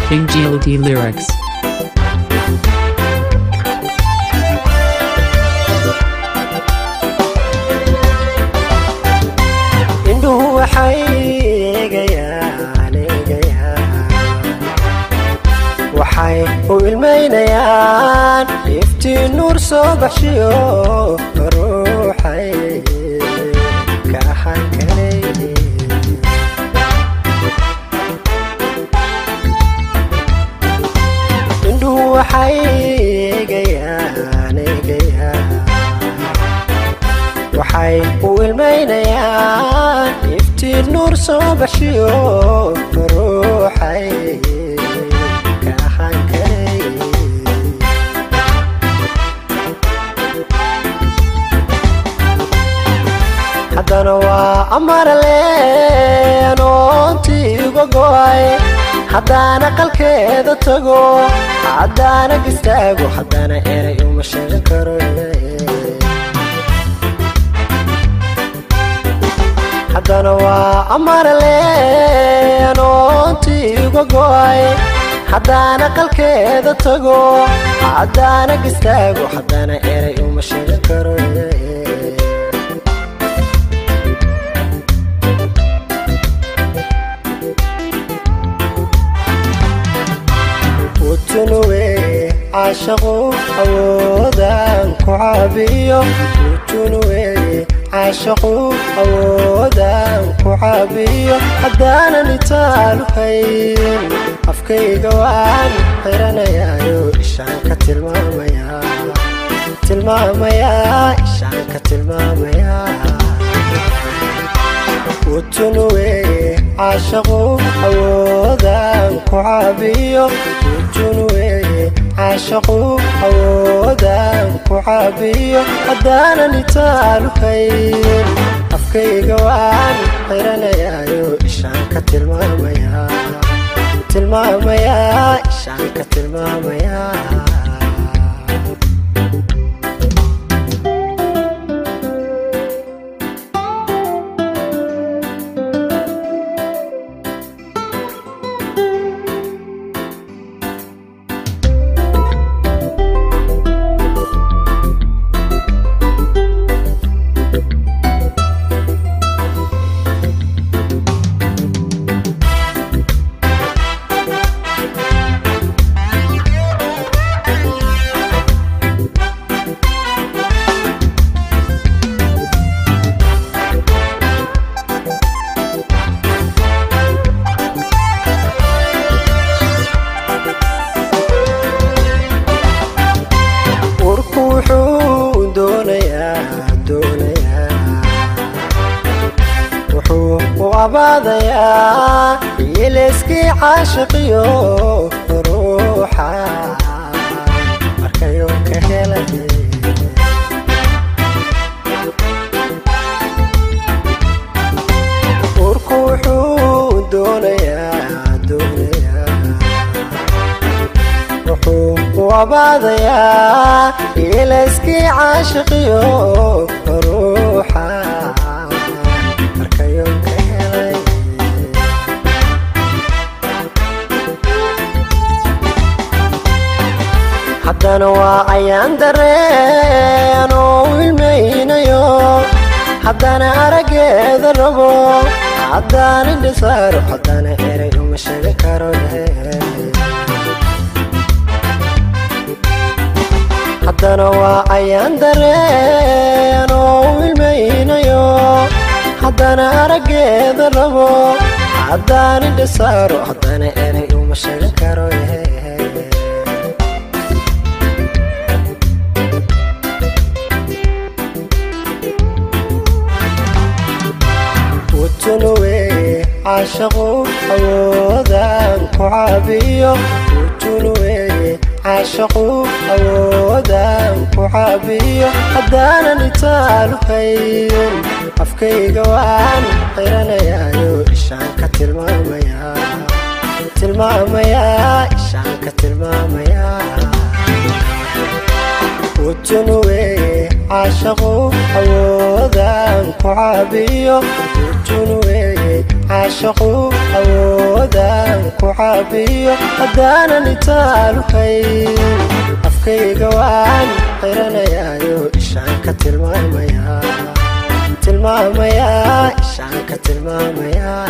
King GOD Lyrics. indhuhu waxay waxay u ilmeynayaan iftiin nuur soo baxshiyo ruuxay ka ahaan karay indhuhu waxay waxay u ilmeynayaan iftiin nuur soo baxshiyo ruuxay ka ahaan karay haddana waa amarale anoontii uga go'ay haddana qalkeeda tago haddana gistaago haddana eray uma sheegan karo haddana waa amarale anoontii uga go'ay haddana qalkeeda tago haddana gistaago haddana eray uma sheegan karo utunuwe caashaqu awoodan ku caabiyo utunuwe caashaqu awoodan ku caabiyo haddaanan itaalu hayn afkayga waan xiranayaayo ishaan ka tilmaamayaa ishaan ka tilmaamayaa utunuwe caashaqu awoodan ku caabiyo utunuwe caashaqu awoodan ku caabiyo haddaanan itaalu hayn afkayga waan xiranayaayo ishaan ka tilmaamayaa ishaan ka tilmaamayaa wuxuu u abaadayaa yeeleskii caashaqiyo ruuxa markayo ka helay urku wuxuu doonayaa wuxuu u abaadayaa yeeleskii caashaqiyo ruuxa markayo ka helay haddana waa ayaan dareen oo ilmaynayo haddana araggeeda rabo haddana indhisaaro haddana eray uma sheegan karo haddana waa ayaan dareen oo ilmaynayo haddana araggeeda rabo haddana indhisaaro haddana eray uma sheegan karo utunuwe caashaqu awoodan ku caabiyo utunuwe caashaqu awoodan ku caabiyo haddaanan itaalu hayn afkayga waan xiranayaayo ishaan ka tilmaamayaa ishaan ka tilmaamayaa utunuwe caashaqu awoodan ku caabiyo utunuwe عاشقو أودان كعابيو هدانا نتالوكي أفكي قوان غيرنا يايو إشانك تلماميا إشانك تلماميا